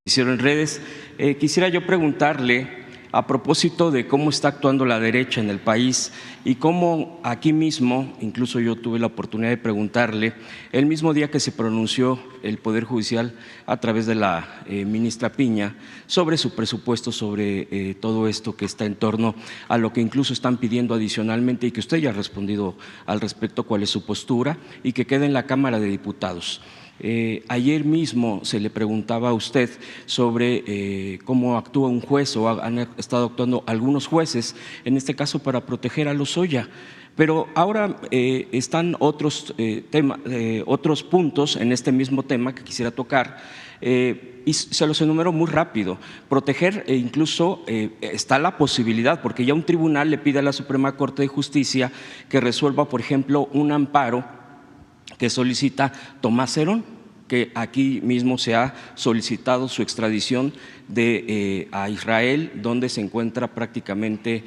hicieron en redes. Quisiera yo preguntarle a propósito de cómo está actuando la derecha en el país y cómo aquí mismo, incluso yo tuve la oportunidad de preguntarle, el mismo día que se pronunció el Poder Judicial a través de la ministra Piña sobre su presupuesto, sobre todo esto que está en torno a lo que incluso están pidiendo adicionalmente y que usted ya ha respondido al respecto, cuál es su postura y que quede en la Cámara de Diputados. Ayer mismo se le preguntaba a usted sobre cómo actúa un juez o han estado actuando algunos jueces, en este caso para proteger a Lozoya. Pero ahora están otros otros puntos en este mismo tema que quisiera tocar. Y se los enumero muy rápido. Proteger, incluso está la posibilidad, porque ya un tribunal le pide a la Suprema Corte de Justicia que resuelva, por ejemplo, un amparo que solicita Tomás Herón, que aquí mismo se ha solicitado su extradición a Israel, donde se encuentra prácticamente,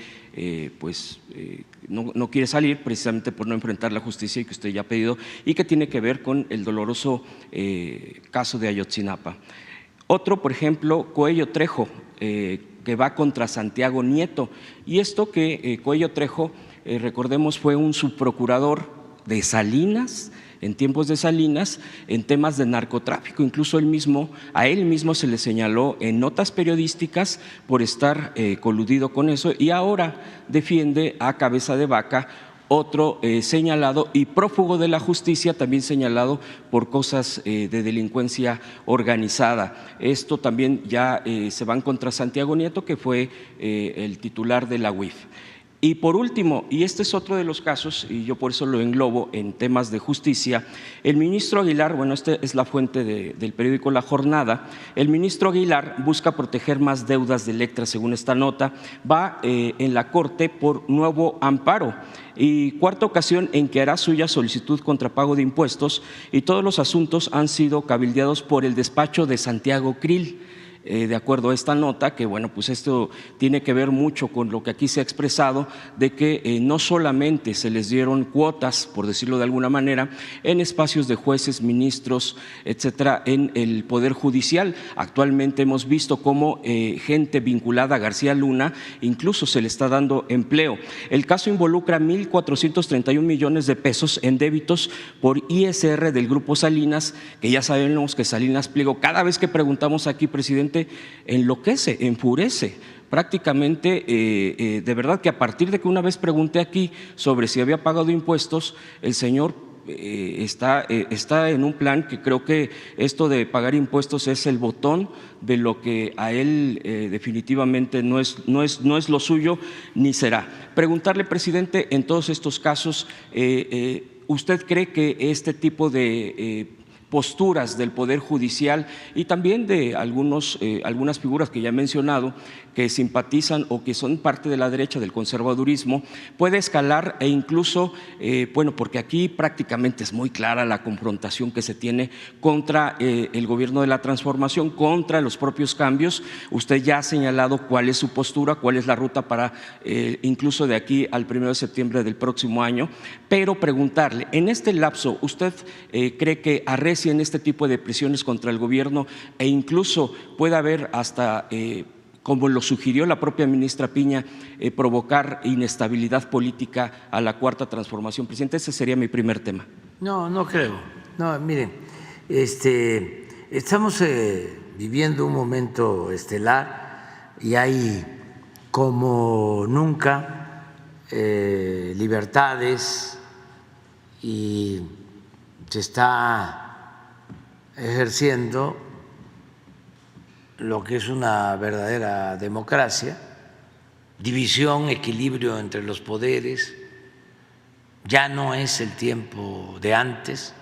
no quiere salir precisamente por no enfrentar la justicia y que usted ya ha pedido, y que tiene que ver con el doloroso caso de Ayotzinapa. Otro, por ejemplo, Coello Trejo, que va contra Santiago Nieto, y esto que Coello Trejo, recordemos, fue un subprocurador de Salinas, en tiempos de Salinas, en temas de narcotráfico. Incluso a él mismo se le señaló en notas periodísticas por estar coludido con eso, y ahora defiende a Cabeza de Vaca, otro señalado y prófugo de la justicia, también señalado por cosas de delincuencia organizada. Esto también ya se van contra Santiago Nieto, que fue el titular de la UIF. Y por último, y este es otro de los casos, y yo por eso lo englobo en temas de justicia, el ministro Aguilar, bueno, esta es la fuente del periódico La Jornada, el ministro Aguilar busca proteger más deudas de Electra, según esta nota, va en la Corte por nuevo amparo y cuarta ocasión en que hará suya solicitud contra pago de impuestos, y todos los asuntos han sido cabildeados por el despacho de Santiago Krill. De acuerdo a esta nota, que bueno, pues esto tiene que ver mucho con lo que aquí se ha expresado, de que no solamente se les dieron cuotas, por decirlo de alguna manera, en espacios de jueces, ministros, etcétera, en el Poder Judicial. Actualmente hemos visto cómo gente vinculada a García Luna incluso se le está dando empleo. El caso involucra 1,431 millones de pesos en débitos por ISR del Grupo Salinas, que ya sabemos que Salinas Pliego, cada vez que preguntamos aquí, presidente, enloquece, enfurece. Prácticamente, de verdad que a partir de que una vez pregunté aquí sobre si había pagado impuestos, el señor está en un plan que creo que esto de pagar impuestos es el botón de lo que a él definitivamente no es lo suyo ni será. Preguntarle, presidente, en todos estos casos, ¿usted cree que este tipo de posturas del Poder Judicial y también de algunas figuras que ya he mencionado que simpatizan o que son parte de la derecha del conservadurismo puede escalar e incluso, bueno, porque aquí prácticamente es muy clara la confrontación que se tiene contra el gobierno de la transformación, contra los propios cambios? Usted ya ha señalado cuál es su postura, cuál es la ruta para incluso de aquí al 1 de septiembre del próximo año, pero preguntarle, en este lapso, ¿usted cree que arrecia en este tipo de presiones contra el gobierno e incluso puede haber hasta, como lo sugirió la propia ministra Piña, provocar inestabilidad política a la cuarta transformación? Presidente, ese sería mi primer tema. No creo. No, miren, estamos viviendo un momento estelar y hay como nunca libertades y se está ejerciendo lo que es una verdadera democracia, división, equilibrio entre los poderes. Ya no es el tiempo de antes,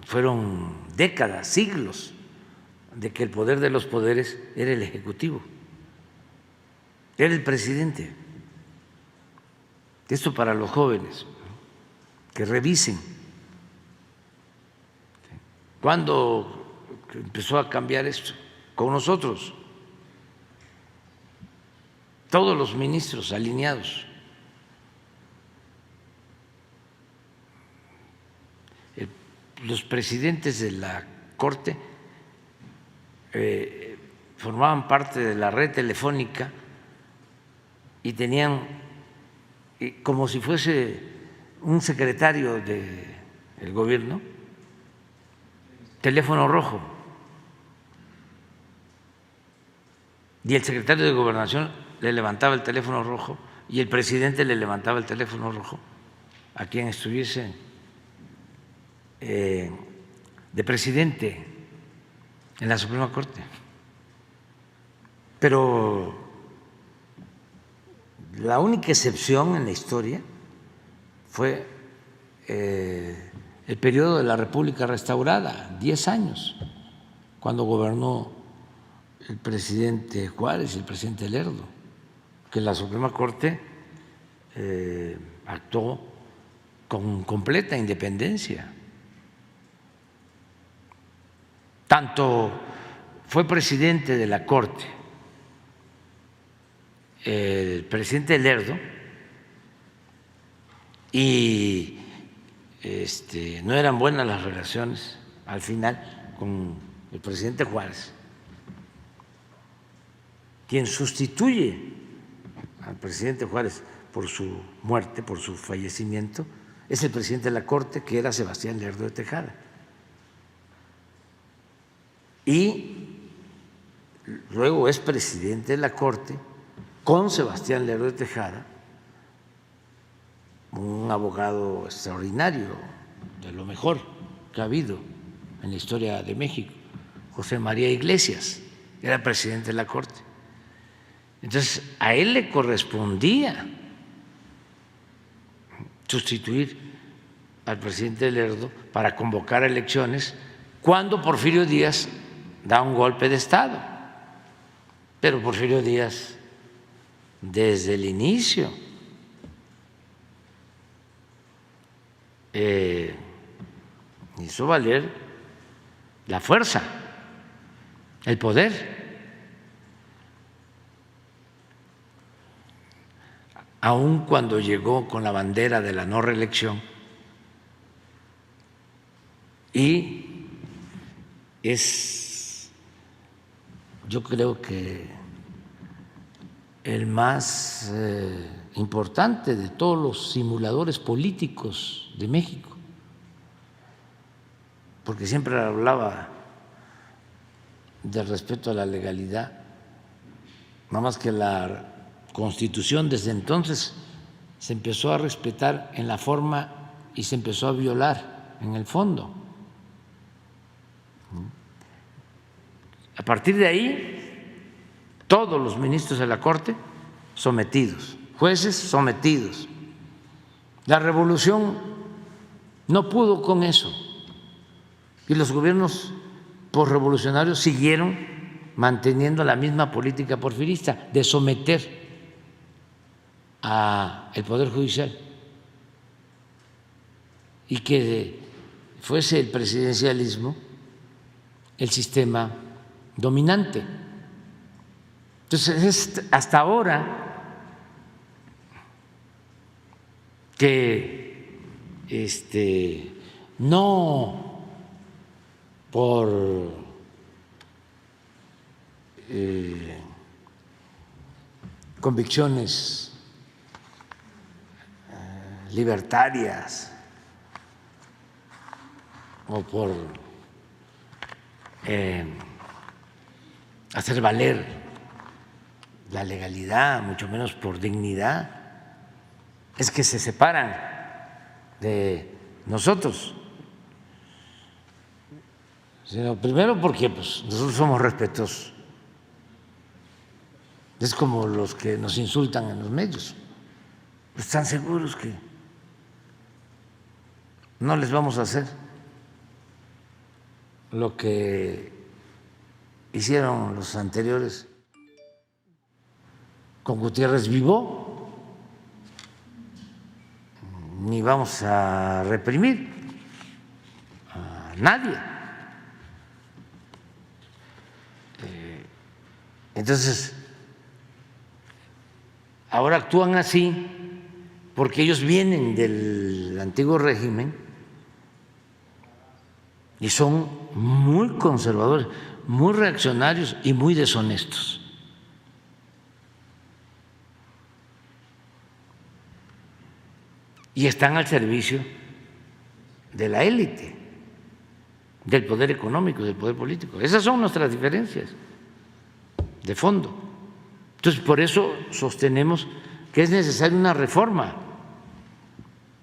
fueron décadas, siglos, de que el poder de los poderes era el Ejecutivo, era el presidente. Esto para los jóvenes, que revisen. ¿Cuándo empezó a cambiar esto? Con nosotros, todos los ministros alineados. Los presidentes de la Corte formaban parte de la red telefónica y tenían como si fuese un secretario del gobierno, teléfono rojo. Y el secretario de Gobernación le levantaba el teléfono rojo y el presidente le levantaba el teléfono rojo a quien estuviese de presidente en la Suprema Corte. Pero la única excepción en la historia fue el periodo de la República Restaurada, 10 años, cuando gobernó el presidente Juárez y el presidente Lerdo, que la Suprema Corte actuó con completa independencia. Tanto fue presidente de la Corte el presidente Lerdo y no eran buenas las relaciones al final con el presidente Juárez. Quien sustituye al presidente Juárez por su muerte, por su fallecimiento, es el presidente de la Corte, que era Sebastián Lerdo de Tejada. Y luego es presidente de la Corte con Sebastián Lerdo de Tejada, un abogado extraordinario, de lo mejor que ha habido en la historia de México, José María Iglesias, era presidente de la Corte. Entonces, a él le correspondía sustituir al presidente Lerdo para convocar elecciones cuando Porfirio Díaz da un golpe de Estado. Pero Porfirio Díaz, desde el inicio, hizo valer la fuerza, el poder. Aun cuando llegó con la bandera de la no reelección, y es, yo creo que el más importante de todos los simuladores políticos de México, porque siempre hablaba del respeto a la legalidad, nada más que la Constitución desde entonces se empezó a respetar en la forma y se empezó a violar en el fondo. A partir de ahí, todos los ministros de la Corte sometidos, jueces sometidos. La revolución no pudo con eso y los gobiernos posrevolucionarios siguieron manteniendo la misma política porfirista de someter al Poder Judicial y que fuese el presidencialismo el sistema dominante. Entonces, es hasta ahora que no por convicciones libertarias o por hacer valer la legalidad, mucho menos por dignidad, es que se separan de nosotros. Sino primero porque nosotros somos respetuosos. Es como los que nos insultan en los medios. ¿Están seguros que no les vamos a hacer lo que hicieron los anteriores con Gutiérrez Vivó? Ni vamos a reprimir a nadie. Entonces, ahora actúan así porque ellos vienen del antiguo régimen y son muy conservadores, muy reaccionarios y muy deshonestos. Y están al servicio de la élite, del poder económico, del poder político. Esas son nuestras diferencias de fondo. Entonces, por eso sostenemos que es necesaria una reforma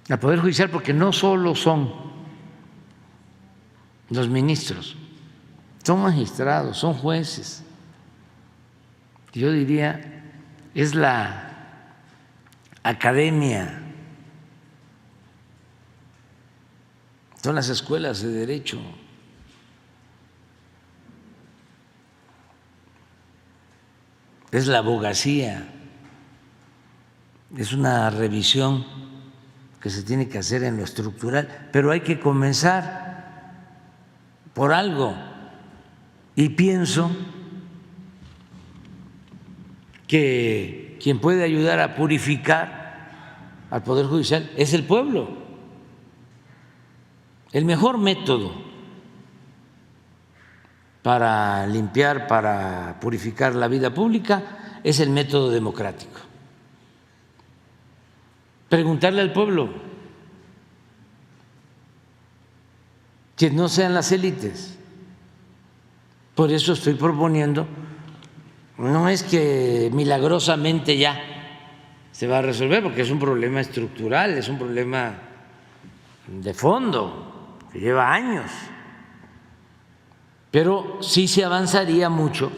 al Poder Judicial, porque no solo son los ministros, son magistrados, son jueces. Yo diría, es la academia, son las escuelas de derecho. Es la abogacía, es una revisión que se tiene que hacer en lo estructural, pero hay que comenzar por algo. Y pienso que quien puede ayudar a purificar al Poder Judicial es el pueblo. El mejor método para limpiar, para purificar la vida pública es el método democrático. Preguntarle al pueblo, que no sean las élites. Por eso estoy proponiendo, no es que milagrosamente ya se va a resolver, porque es un problema estructural, es un problema de fondo, que lleva años, pero sí se avanzaría mucho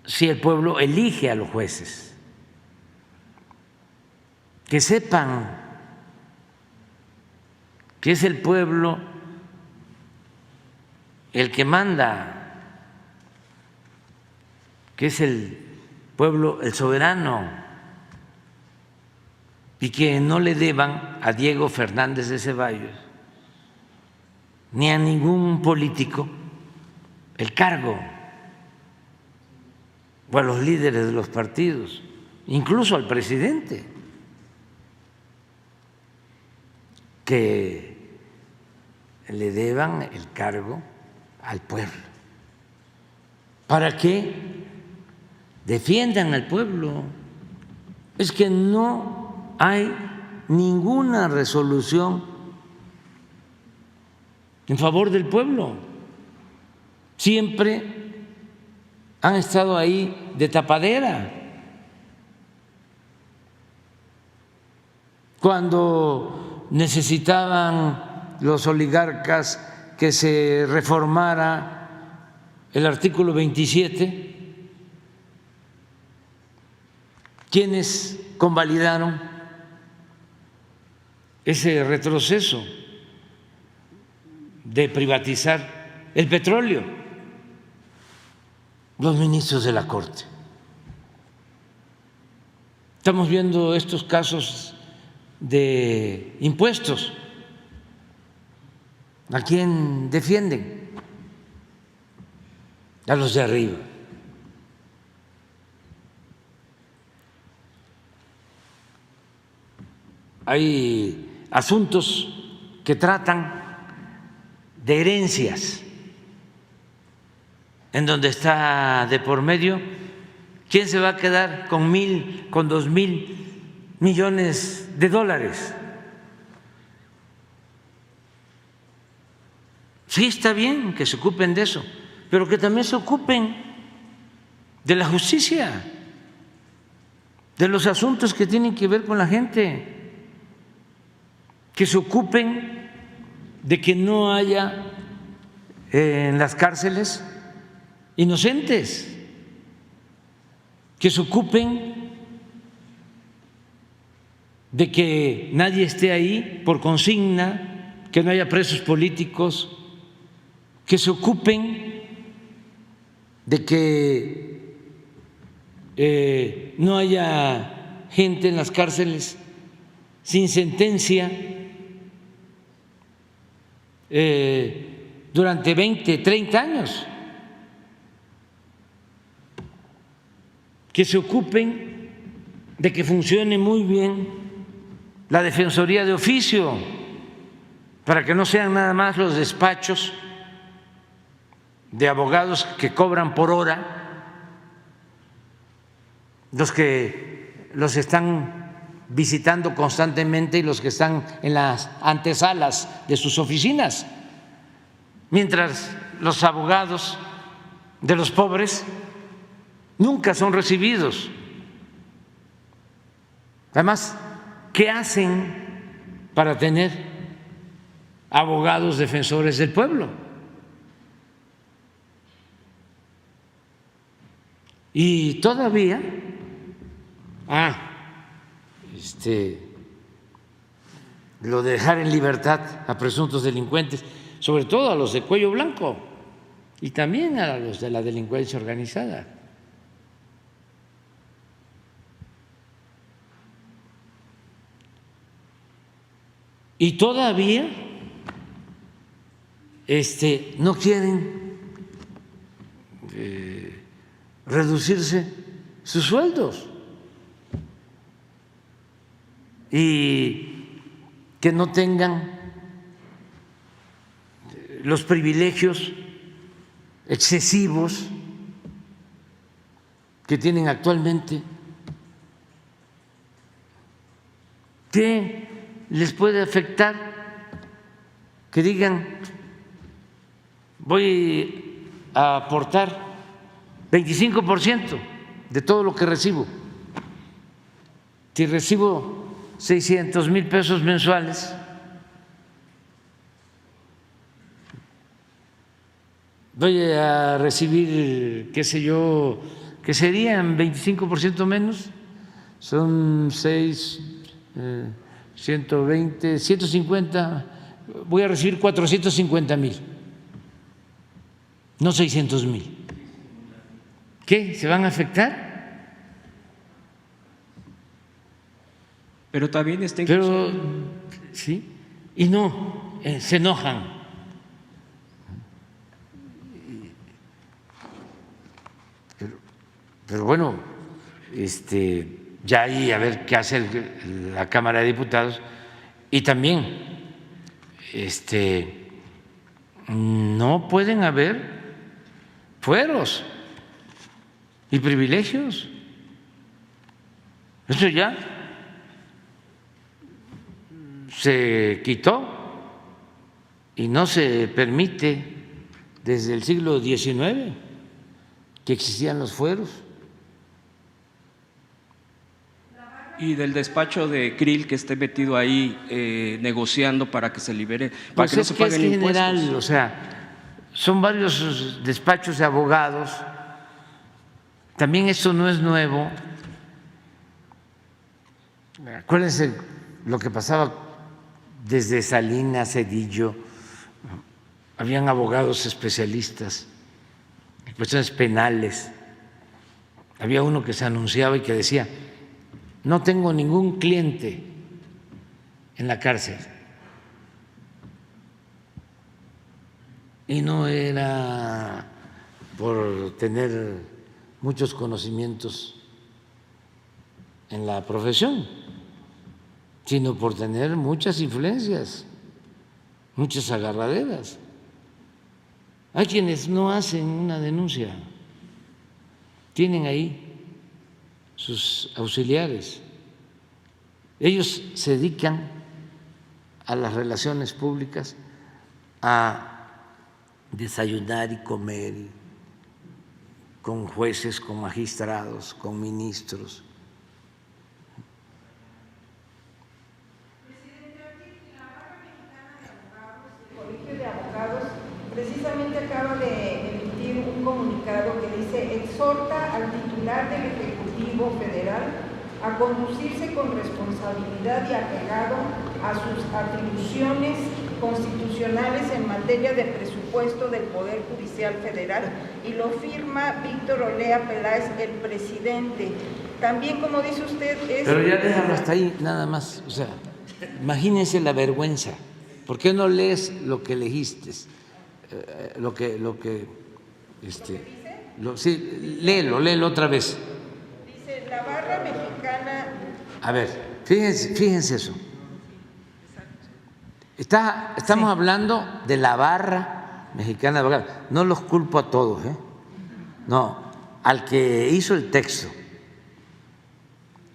si el pueblo elige a los jueces, que sepan que es el pueblo el que manda, que es el pueblo el soberano, y que no le deban a Diego Fernández de Ceballos ni a ningún político el cargo, o a los líderes de los partidos, incluso al presidente, que le deban el cargo al pueblo, para que defiendan al pueblo. Es que no hay ninguna resolución en favor del pueblo, siempre han estado ahí de tapadera. Cuando necesitaban los oligarcas que se reformara el artículo 27, ¿quiénes convalidaron ese retroceso de privatizar el petróleo? Los ministros de la Corte. Estamos viendo estos casos de impuestos. ¿A quién defienden? A los de arriba. Hay asuntos que tratan de herencias, en donde está de por medio quién se va a quedar con 1,000, con 2,000 millones de dólares. Sí, está bien que se ocupen de eso, pero que también se ocupen de la justicia, de los asuntos que tienen que ver con la gente, que se ocupen de que no haya en las cárceles inocentes, que se ocupen de que nadie esté ahí por consigna, que no haya presos políticos, que se ocupen de que no haya gente en las cárceles sin sentencia durante 20, 30 años, que se ocupen de que funcione muy bien la Defensoría de Oficio para que no sean nada más los despachos de abogados que cobran por hora, los que los están visitando constantemente y los que están en las antesalas de sus oficinas, mientras los abogados de los pobres nunca son recibidos. Además, ¿qué hacen para tener abogados defensores del pueblo? Y todavía, lo de dejar en libertad a presuntos delincuentes, sobre todo a los de cuello blanco y también a los de la delincuencia organizada. Y todavía no quieren reducirse sus sueldos y que no tengan los privilegios excesivos que tienen actualmente. ¿Qué les puede afectar que digan voy a aportar 25% de todo lo que recibo? Si recibo 600,000 pesos mensuales, voy a recibir, qué sé yo, que serían 25% menos, son 120, 150, voy a recibir 450,000, no 600,000. ¿Qué? ¿Se van a afectar? Pero también está incluso… Pero, sí, y no, se enojan. Pero bueno, ya ahí a ver qué hace la Cámara de Diputados. Y también no pueden haber fueros y privilegios. Eso ya se quitó y no se permite desde el siglo XIX que existían los fueros. Y del despacho de Krill que esté metido ahí negociando para que se libere, para que no se paguen impuestos. General, o sea, son varios despachos de abogados. También esto no es nuevo. Acuérdense lo que pasaba desde Salinas, Cedillo. Habían abogados especialistas en cuestiones penales. Había uno que se anunciaba y que decía: no tengo ningún cliente en la cárcel. Y no era por tener muchos conocimientos en la profesión, sino por tener muchas influencias, muchas agarraderas. Hay quienes no hacen una denuncia, tienen ahí sus auxiliares. Ellos se dedican a las relaciones públicas, a desayunar y comer con jueces, con magistrados, con ministros. Precisamente acaba de emitir un comunicado que dice: exhorta al titular del Ejecutivo Federal a conducirse con responsabilidad y apegado a sus atribuciones constitucionales en materia de presupuesto del Poder Judicial Federal, y lo firma Víctor Olea Peláez, el presidente. También, como dice usted, es… Pero ya déjalo hasta ahí, nada más. O sea, imagínense la vergüenza. ¿Por qué no lees lo que leíste? Sí, léelo otra vez. Dice: la barra mexicana… A ver, fíjense eso. Estamos hablando de la barra mexicana de abogados. No los culpo a todos, ¿eh? No, al que hizo el texto.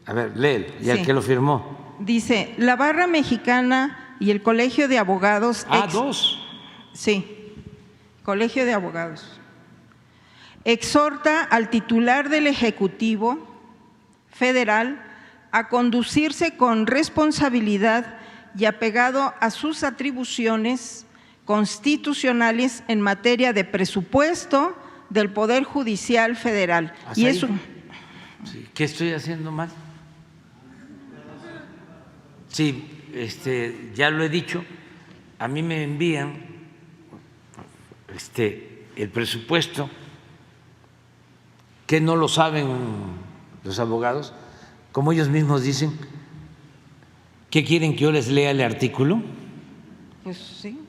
A ver, léelo. Y al que lo firmó. Dice, la barra mexicana y el Colegio de Abogados… Dos. Sí, Colegio de Abogados. Exhorta al titular del Ejecutivo Federal a conducirse con responsabilidad y apegado a sus atribuciones constitucionales en materia de presupuesto del Poder Judicial Federal. Y eso… Sí, ¿qué estoy haciendo mal? Sí, ya lo he dicho, a mí me envían el presupuesto, que no lo saben los abogados, como ellos mismos dicen. ¿Qué quieren, que yo les lea el artículo? Pues sí.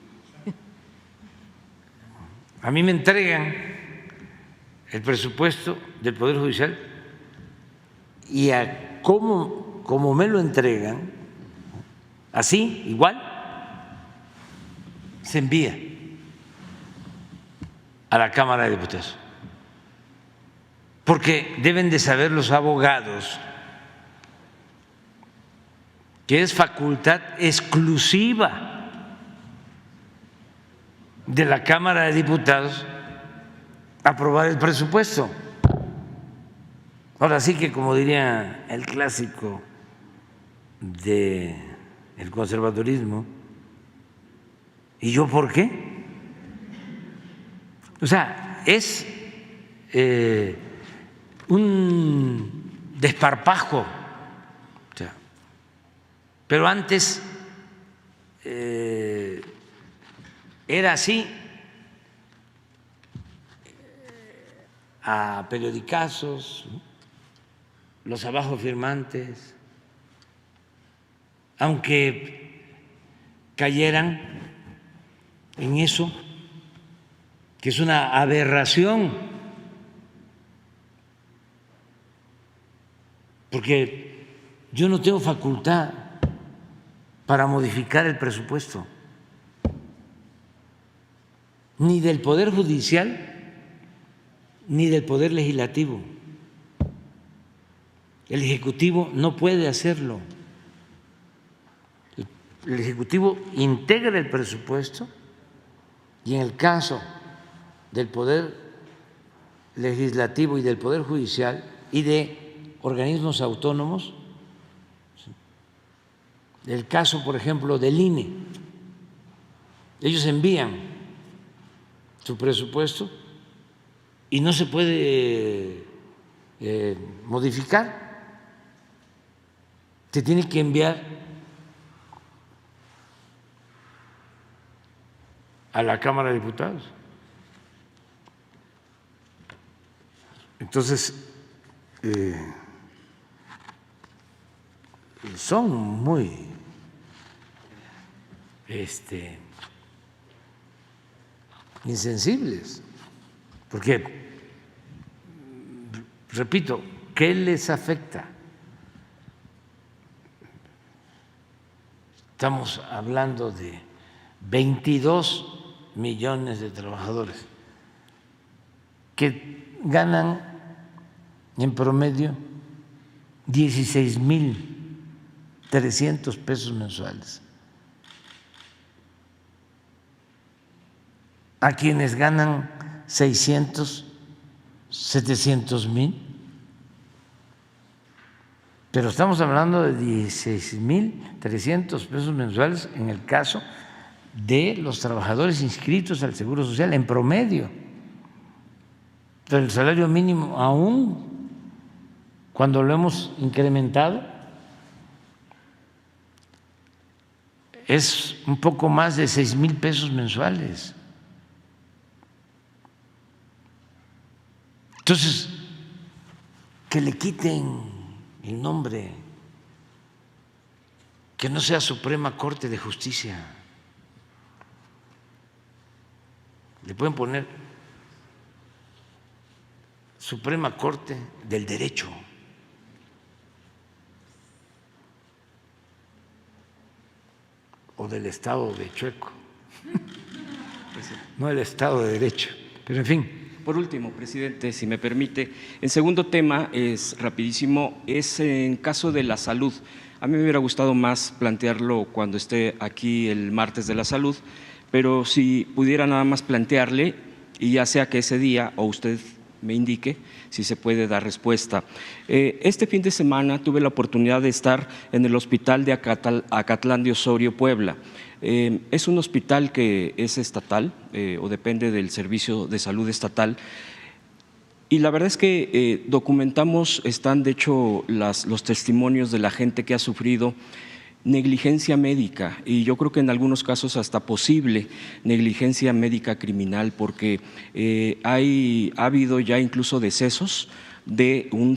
A mí me entregan el presupuesto del Poder Judicial y a como me lo entregan, así, igual, se envía a la Cámara de Diputados. Porque deben de saber los abogados que es facultad exclusiva de la Cámara de Diputados aprobar el presupuesto. Ahora sí que, como diría el clásico del conservadurismo, ¿y yo por qué? O sea, es un desparpajo. Pero antes era así, a periodicazos, los abajo firmantes, aunque cayeran en eso, que es una aberración, porque yo no tengo facultad para modificar el presupuesto, ni del Poder Judicial ni del Poder Legislativo. El Ejecutivo no puede hacerlo. El Ejecutivo integra el presupuesto y en el caso del Poder Legislativo y del Poder Judicial y de organismos autónomos, el caso, por ejemplo, del INE, ellos envían su presupuesto y no se puede modificar, se tiene que enviar a la Cámara de Diputados. Entonces, son muy insensibles, porque, repito, ¿qué les afecta? Estamos hablando de 22 millones de trabajadores que ganan en promedio 16,300 pesos mensuales. A quienes ganan 600, 700,000, pero estamos hablando de 16,300 pesos mensuales en el caso de los trabajadores inscritos al Seguro Social en promedio. Pero el salario mínimo, aún cuando lo hemos incrementado, es un poco más de 6,000 pesos mensuales. Entonces, que le quiten el nombre, que no sea Suprema Corte de Justicia. Le pueden poner Suprema Corte del Derecho. O o del Estado de Chueco, no el Estado de Derecho, pero en fin. Por último, presidente, si me permite, el segundo tema es rapidísimo, es en caso de la salud. A mí me hubiera gustado más plantearlo cuando esté aquí el martes de la salud, pero si pudiera nada más plantearle, y ya sea que ese día o usted me indique si se puede dar respuesta. Este fin de semana tuve la oportunidad de estar en el hospital de Acatlán de Osorio, Puebla. Es un hospital que es estatal o depende del Servicio de Salud Estatal. Y la verdad es que documentamos, están de hecho los testimonios de la gente que ha sufrido negligencia médica y yo creo que en algunos casos hasta posible negligencia médica criminal porque ha habido ya incluso decesos de un